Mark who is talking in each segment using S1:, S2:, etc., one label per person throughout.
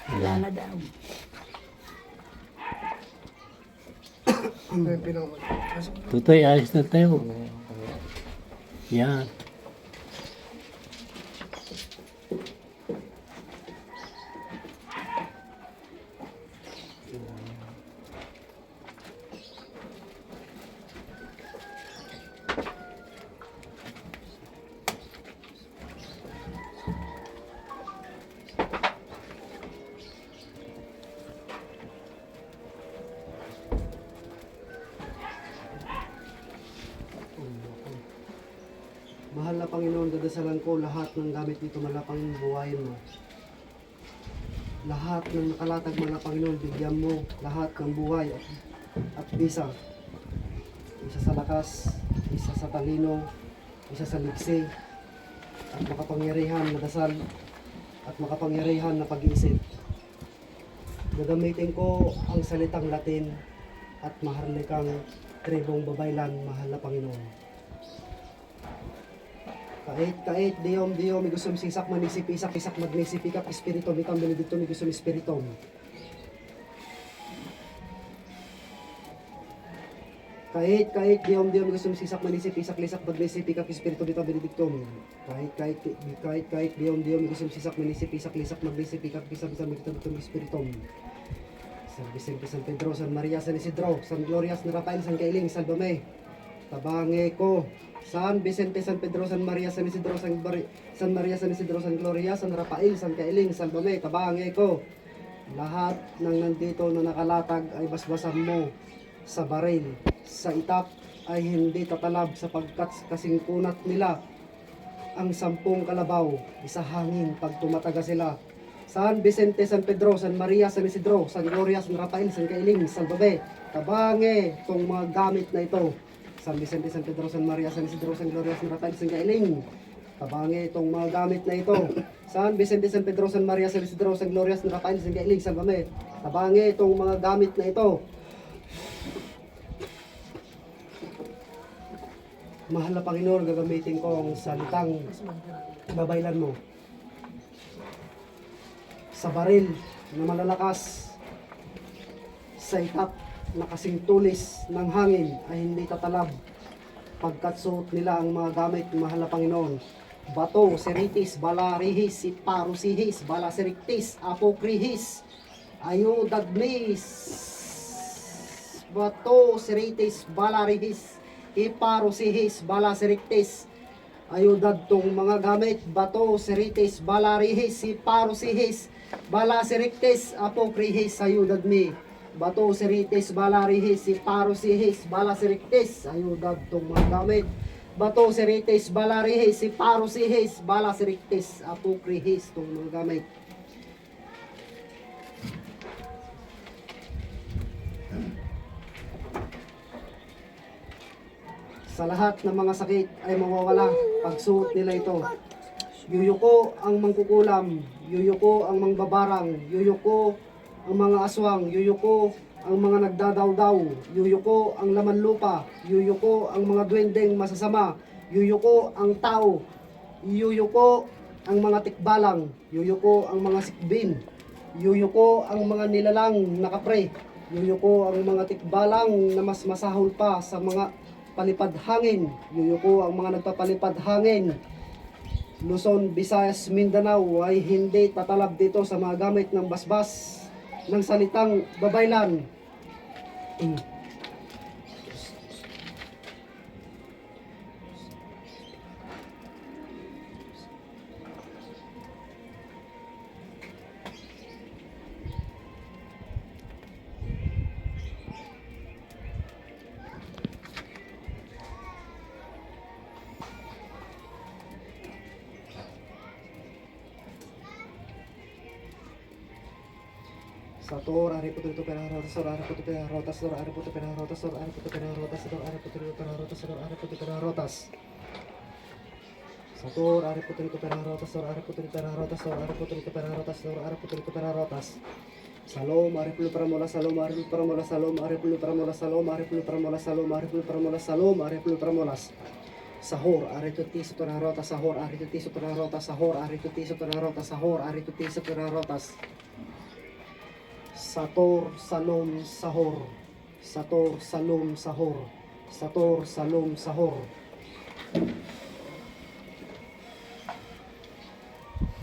S1: Wala na daw.
S2: Tutoy, ayos na tayo. Yan.
S3: Mahal na Panginoon, dadasalan ko lahat ng gamit nito malapang buhayin mo. Lahat ng nakalatag mga Panginoon, bigyan mo lahat ng buhay at bisa. Isa sa lakas, isa sa talino, isa sa liksi, at makapangyarihan na dasal, at makapangyarihan na pag-iisip. Gagamitin ko ang salitang Latin at maharlikang tribong babaylan, mahal na Panginoon. Kait, Diom, igusum sisak manisip, isak, magnisip, ikap, espiritom, ikam, benedictum, igusum espiritom. Kait, Diom, igusum sisak manisip, isak, lisak, magnisip, ikap, espiritom, ikam, benedictum. Kait, Diom, igusum sisak manisip, isak, lisak, magnisip, ikap, benedictum, espiritom. San Vicente, San Pedro, San Maria, San Isidro, San Gloria, San Rafael, San Kailing, Salvame. Tabange ko. San Vicente, San Pedro, San Maria, San Isidro, San Maria, San Isidro, San Gloria, San Rafael, San Kailing, Salvame, tabange ko. Lahat ng nandito na nakalatag ay basbasan mo sa baril. Sa itap ay hindi tatalab sapagkat kasing kunat nila ang 10 kalabaw. Isa hangin pag tumataga sila. San Vicente, San Pedro, San Maria, San Isidro, San Gloria, San Rafael, San Kailing, Salvame, tabange itong mga gamit na ito. San Vicente, San Pedro, San Maria, San Isidro, San Gloria, San Rafael, San Kailing. Tabange itong mga gamit na ito. San Vicente, San Pedro, San Maria, San Isidro, San Gloria, San Rafael, San Kailing, Salvame. Tabange itong mga gamit na ito. Mahal na Panginoon, gagamitin ko ang salitang babaylan mo. Sa baril na malalakas, sa itap na kasing tulis ng hangin ay hindi tatalab pagkat suot nila ang mga gamit, mahal na Panginoon. Bato, seritis, balarihis, iparusihis, balasiriktis, apokrihis, ayudadmis. Bato, seritis, balarihis, iparusihis, balasiriktis, ayudad tong mga gamit. Bato, seritis, balarihis, iparusihis, balasiriktis, apokrihis, ayudadmi. Bato, seritis, balarihis, iparusihis, balasiriktis, ayudad tong mga gamit. Bato, seritis, balarihis, iparusihis, balasiriktis, apokrihis tong mga gamit. Sa lahat ng mga sakit ay mawawala pagsuot nila ito. Yuyuko ang mangkukulam, yuyuko ang mangbabarang, yuyuko ang mga aswang, yuyuko ang mga nagdadaw-daw, yuyuko ang laman lupa, yuyuko ang mga duwendeng masasama, yuyuko ang tao, yuyuko ang mga tikbalang, yuyuko ang mga sikbin, yuyuko ang mga nilalang nakapre, yuyuko ang mga tikbalang na mas masahol pa sa mga palipad hangin, yuyuko ang mga nagpapalipad hangin. Luzon, Visayas, Mindanao ay hindi tatalab dito sa mga gamit ng basbas ng salitang babaylan. Sator, ari puto ito pera rotas, sor ari puto pera rotas, sor ari puto pera rotas, sor ari puto pera rotas, sor ari puto pera rotas, sor ari puto pera rotas. Sator, ari puto ito pera rotas, sor ari puto pera rotas, sor ari puto ito pera rotas, sor ari puto ito pera rotas. Salom, ari pulo para mola, salom, ari pulo para mola, salom, ari pulo para mola, salom, ari pulo para mola, salom, ari pulo para mola, salom, ari pulo para molas. Sahor, ari tuti sa pera rotas, sahor, ari tuti sa pera rotas, sahor, ari tuti sa pera rotas, sahor, ari tuti sa pera rotas. Sator, Salom, Sahor. Sator, Salom, Sahor. Sator, Salom, Sahor.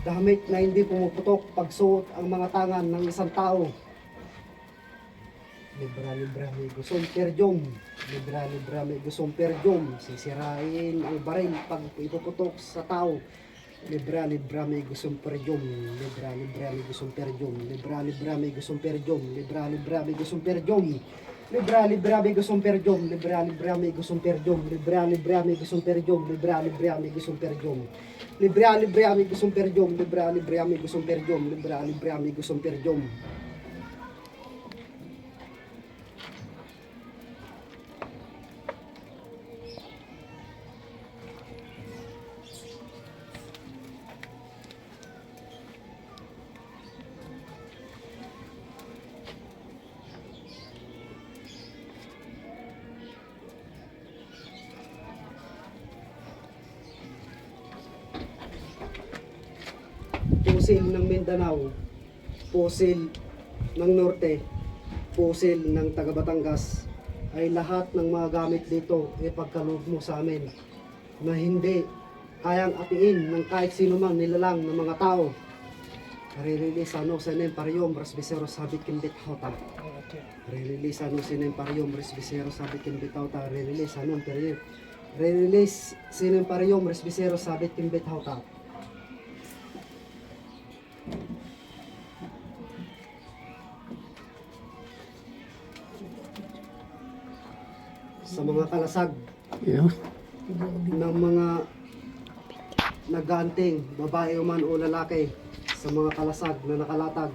S3: Damit na hindi pumuputok pagsuot ang mga tangan ng isang tao. Libra may gusong perjom. Libra may gusong perjom. Sisirain ang baril pag ipuputok sa tao. Libra may gusong perjom. Libra may gusong perjom. Libra may gusong perjom. Libra may gusong perjom. Libra may gusong perjom. Libra may gusong perjom. Libra may gusong perjom. Libra may gusong perjom. Libra may gusong perjom. Libra may gusong perjom. Libra may gusong perjom. Pusil ng Mindanao, pusil ng Norte, pusil ng taga Batangas, ay lahat ng mga gamit dito ay pagkaloob mo sa amin na hindi kayang apiin ng kahit sino mang nilalang ng mga tao. Release ano sa inem pariyom rasbisero sabit kimbit hota. Release ano sa inem pariyom rasbisero sabit kimbit hota. Release ano pariyom. Release sinem pariyom rasbisero sabit kimbit hota. Sa mga kalasag
S2: Yeah.
S3: ng mga nag-aanting, babae o man o lalaki, sa mga kalasag na nakalatag,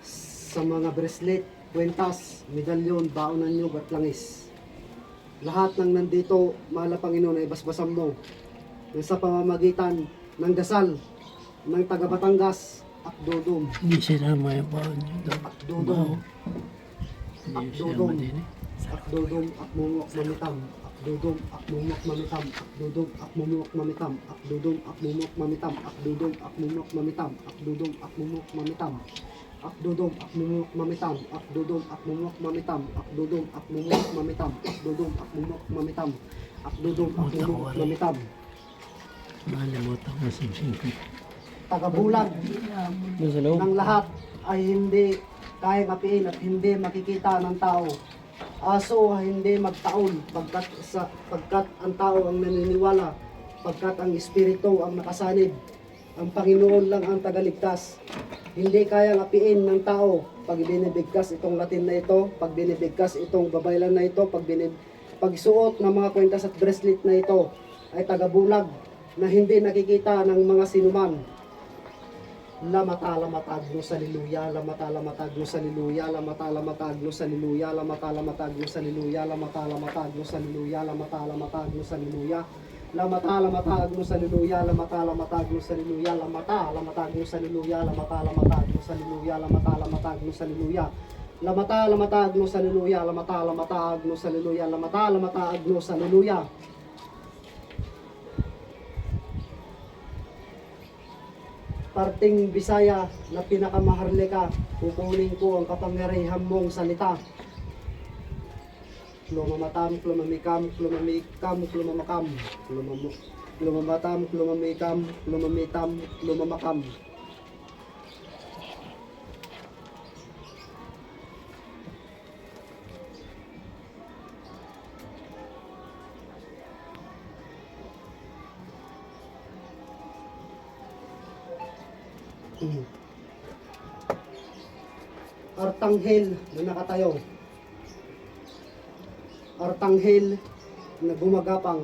S3: sa mga bracelet, kwentas, medalyon, baonan nyo, at langis. Lahat ng nandito, mahal na Panginoon, ay basbasan mo sa pamamagitan ng dasal ng taga Batangas at Dodom.
S2: Hindi sinama yung baon nyo.
S3: At Dodom.
S2: Hindi
S3: At
S2: sinama
S3: Dodom.
S2: din eh.
S3: At Dodom at mumuwak mamitam. At Dodom at mumuwak mamitam. At Dodom at mumuwak mamitam. At Dodom at mumuwak mamitam. At Dodom at mumuwak mamitam. At Dodom at mumuwak mamitam. At Dodom at mumuwak mamitam. At Dodom at mumuwak mamitam. At Dodom at mumuwak mamitam. At Dodom at mumuwak mamitam. At Dodom at mumuwak mamitam.
S2: Nalimutan ko sa singkit.
S3: Tagabulag
S2: Doon sa loob.
S3: ng lahat ay hindi kayang apiin at hindi makikita ng tao. Aso ay hindi magtaon pagkat ang tao ang naniniwala, pagkat ang espiritu ang nakasanib. Ang Panginoon lang ang tagaligtas. Hindi kayang apiin ng tao pag binibigkas itong Latin na ito, pag binibigkas itong babaylan na ito, pagsuot ng mga kwentas at bracelet na ito ay tagabulag na hindi nakikita ng mga sinuman. Lamata-lamatagno sa liluya, lamata-lamatagno sa liluya, lamata-lamatagno sa liluya, lamata-lamatagno sa liluya, lamata-lamatagno sa liluya, lamata-lamatagno sa liluya, lamata-lamatagno sa liluya, lamata-lamatagno sa liluya, lamata-lamatagno sa liluya, lamata-lamatagno sa liluya, lamata-lamatagno sa liluya, lamata-lamatagno sa liluya, lamata-lamatagno sa liluya, lamata-lamatagno sa liluya. Parting Bisaya na pinakamaharlika, kukunin ko ang kapangyarihan mong salita. Klumamatam, klumamikam, klumamikam, klumamakam, klumamatam, klumamikam, klumamitam, klumamakam. Artanghel na nakatayo. Artanghel na gumagapang.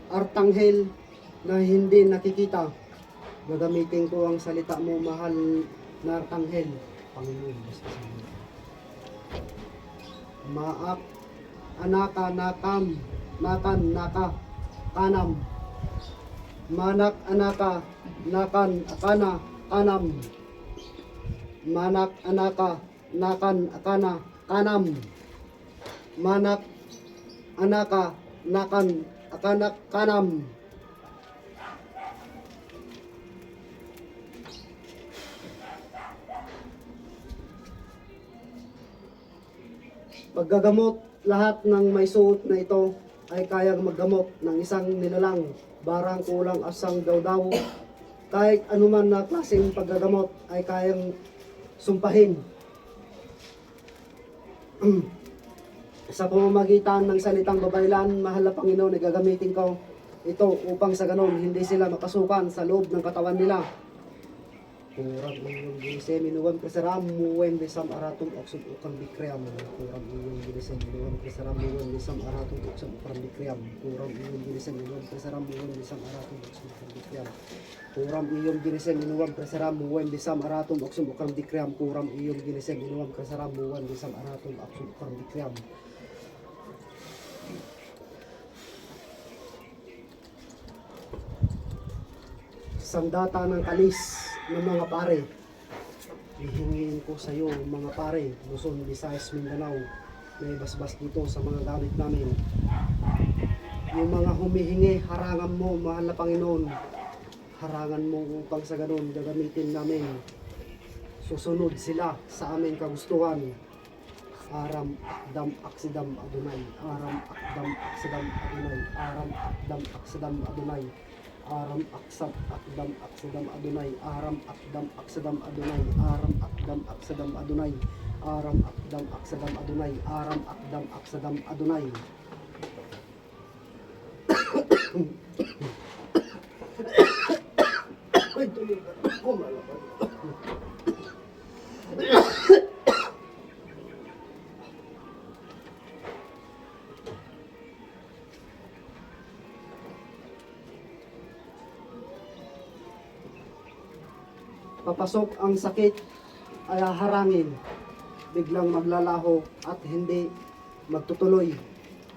S3: Artanghel na hindi nakikita. Gagamitin ko ang salita mo, mahal na Artanghel. Panginoon, basta sa iyo. Maak, anaka, nakam, nakan, naka, kanam. Manak, anaka, nakan, akana, kanam. Manak, anaka, nakan, akana, kanam. Manak, anaka, nakan, akanak, kanam. Paggagamot, lahat ng may suot na ito ay kayang maggamot ng isang nilalang, barang kulang asang daw. Kahit anuman na klaseng paggagamot ay kayang sumpahin. Sa pamamagitan ng salitang babaylan, mahal na Panginoon, ay gagamitin ko ito upang sa ganon hindi sila makasukan sa loob ng katawan nila. Kurang iyong ginisem, inuwan kasaram, muwen bisam aratum oksum ukang bikream. Kurang iyong ginisem, inuwan kasaram, muwen bisam aratum oksum ukang bikream. Kurang iyong ginisem, inuwan kasaram, muwen bisam aratum oksum ukang bikream. Kurang iyong ginisem, inuwan kasaram, muwen bisam aratum oksum ukang bikream. Kurang iyong ginisem, inuwan kasaram, muwen bisam aratum oksum ukang bikream. Sandata ng kalis ng mga pare, hihingin ko sa iyo mga pare, Luzon, Visayas, Mindanao, may basbas dito sa mga gamit namin. Yung mga humihingi, harangan mo, mahal na Panginoon, harangan mo upang sa ganon gagamitin namin. Susunod sila sa aming kagustuhan. Aram akdam aksidam Adonai, aram akdam aksidam Adonai, aram akdam aksidam Adonai. Aram aksad akdam aksadam Adonai, aram akdam aksadam Adonai, aram akdam aksadam Adonai, aram akdam aksadam Adonai, aram akdam aksadam Adonai. Ay, tuloy ka. Kumalaban. Papasok ang sakit ay harangin, biglang maglalaho at hindi magtutuloy.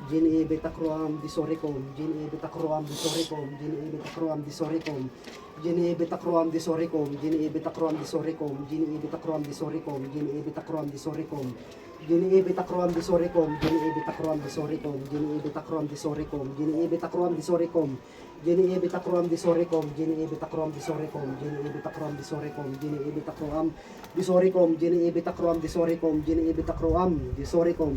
S3: Gini betakroam disoricum, gini betakroam disoricum, gini betakroam disoricum, gini betakroam disoricum, gini betakroam disoricum, gini betakroam disoricum, gini betakroam disoricum, gini betakroam disoricum, gini betakroam disoricum, gini betakroam disoricum, gini betakroam disoricum, gini betakroam disoricum, gini betakroam disoricum, gini betakroam disoricum, gini betakroam disoricum, gini betakroam disoricum, gini betakroam disoricum.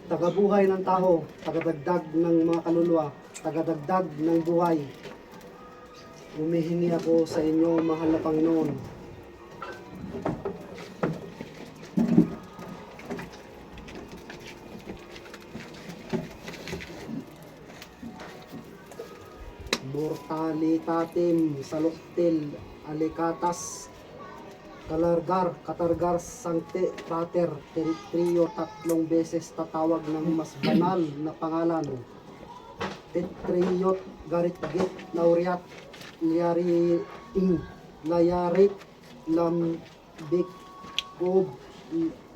S3: Tagabuhay ng tao, tagadagdag ng mga kaluluwa, tagadagdag ng buhay. Humihingi ako sa inyo, mahal na Panginoon. Mortalitatem, saluktil, alikatas, katargar, sancte, pater, trio, 3 beses tatawag ng mas banal na pangalan. Tetriot, garit-git, lauriat, layarit, lambik, kob,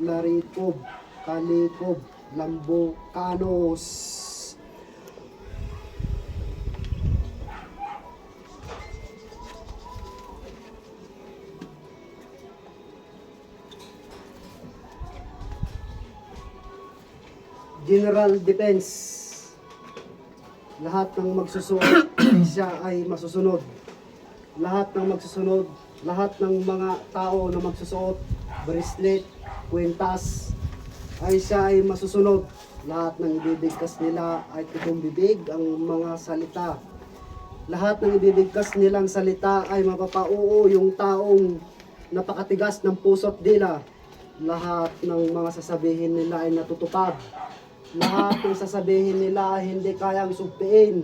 S3: larikob, kalikob, lambukanos. General Defense. Lahat ng magsusunod, siya ay masusunod. Lahat ng magsusunod, lahat ng mga tao na magsusuot, bracelet, kwintas, ay siya ay masusunod. Lahat ng ibibigkas nila ay pitong bibig ang mga salita. Lahat ng ibibigkas nilang salita ay mapapauo yung taong napakatigas ng puso't dila. Lahat ng mga sasabihin nila ay natutupad. Lahat ng sasabihin nila ay hindi kayang sugpiin.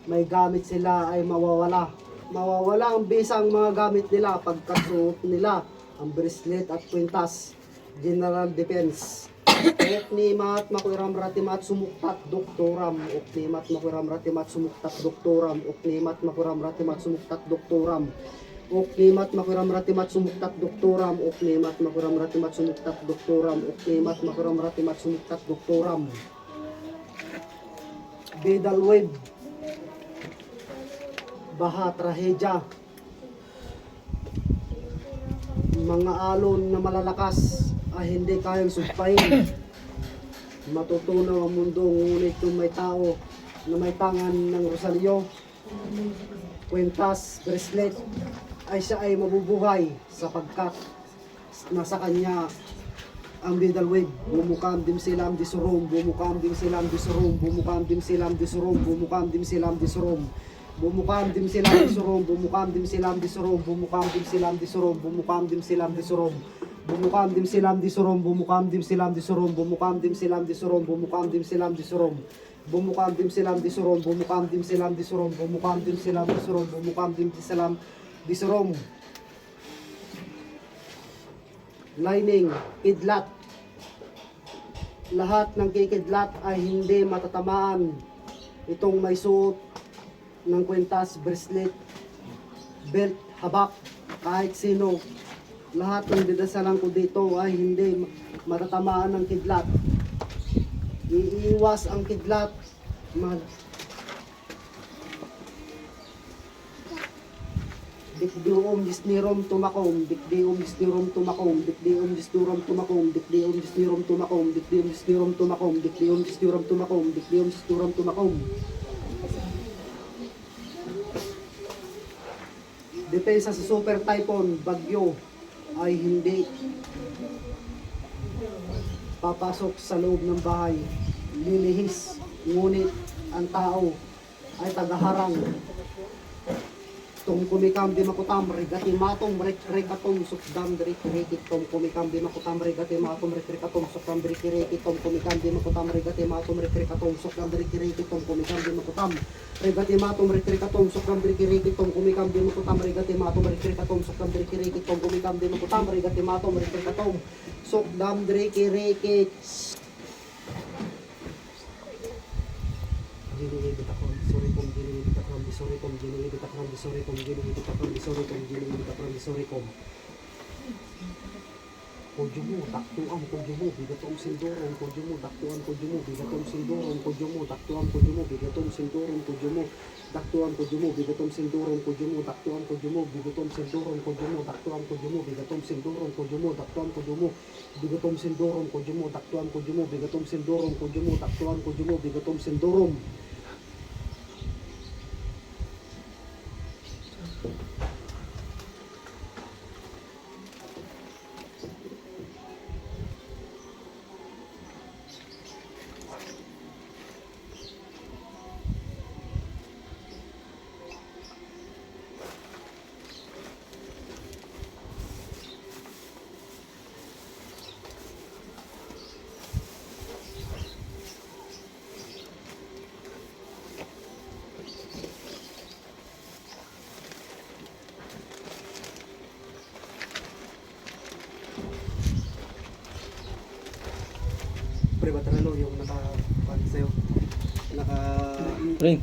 S3: May gamit sila ay mawawala. Mawawala ang bisang mga gamit nila pagkasuot nila ang bracelet at kwintas. General Defense. Oknimat makuiram ratimat sumuktat doktoram. Oknimat makuiram ratimat sumuktat doktoram. Oknimat makuiram ratimat sumuktat doktoram. Oknimat makuiram ratimat sumuktat doktoram. Oknimat makuiram ratimat sumuktat doktoram. Oknimat makuiram ratimat sumuktat doktoram. Bedal web. Baha, trahedya. Mga alon na malalakas ay hindi kayang sugpain. Matutunaw ang mundo, ngunit kung may tao na may tangan ng Rosario, kwentas, bracelet, ay siya ay mabubuhay sapagkat nasa kanya ang bidalwig. Bumukam dim silam di surom, bumukam dim silam di surom, bumukam dim silam di surom, bumukam dim silam di surom. Bumukam dim silam di surom, bumukam dim silam di surom, bumukam dim silam di surom, bumukam dim silam di surom. Bumukam dim silam di surom, bumukam dim silam di surom, bumukam dim silam di surom, bumukam dim silam di surom. Bumukam dim silam di surom, bumukam dim silam di surom, bumukam dim silam di surom, bumukam dim silam di surom. Lining, kidlat. Lahat ng kikidlat ay hindi matatamaan. Itong may suot ng kwentas, bracelet, belt, habak, kahit sino. Lahat ng didasalan ko dito ay hindi matatamaan ng kidlat. Iiwas ang kidlat. Dikdium disnirom tumakom, dikdium disnirom tumakom, dikdium disnirom tumakom, dikdium disnirom tumakom, dikdium disnirom tumakom, dikdium disnirom tumakom, dikdium disnirom tumakom. Depensa sa super typhoon, bagyo ay hindi papasok sa loob ng bahay, lilihis, ngunit ang tao ay tagaharang. Tung kumikam di makutam regati matong regatom sukdam dari kireki tom kumikam di makutam regati matom rekrekatom sukdam dari kireki tom kumikam di makutam regati matom rekrekatom sukdam dari kireki tom kumikam di makutam regati matom rekrekatom sukdam dari kireki tom kumikam di makutam regati matom rekrekatom sukdam dari kireki tom kumikam di makutam regati matom rekrekatom sukdam dari kireki. Ginigit ako, sorry kong ginigit ako, sorry kong ginigit ako, sorry kong ginigit ako, sorry kong ginigit ako, sorry kong. Kodyo mo, taktuan kodyo mo, bigatong sinduron, kodyo mo, taktuan kodyo mo, bigatong sinduron, kodyo mo, taktuan kodyo mo, bigatong sinduron, kodyo mo, taktuan kodyo mo, bigatong sinduron, kodyo mo, taktuan kodyo mo, bigatong sinduron, kodyo mo, taktuan kodyo mo, bigatong sinduron, kodyo mo, taktuan kodyo mo, bigatong sinduron, kodyo mo, taktuan kodyo mo, bigatong sinduron, kodyo mo, taktuan kodyo mo, bigatong sinduron. Pre, ba't yung naka-pan sa'yo? Naka...
S2: Ring.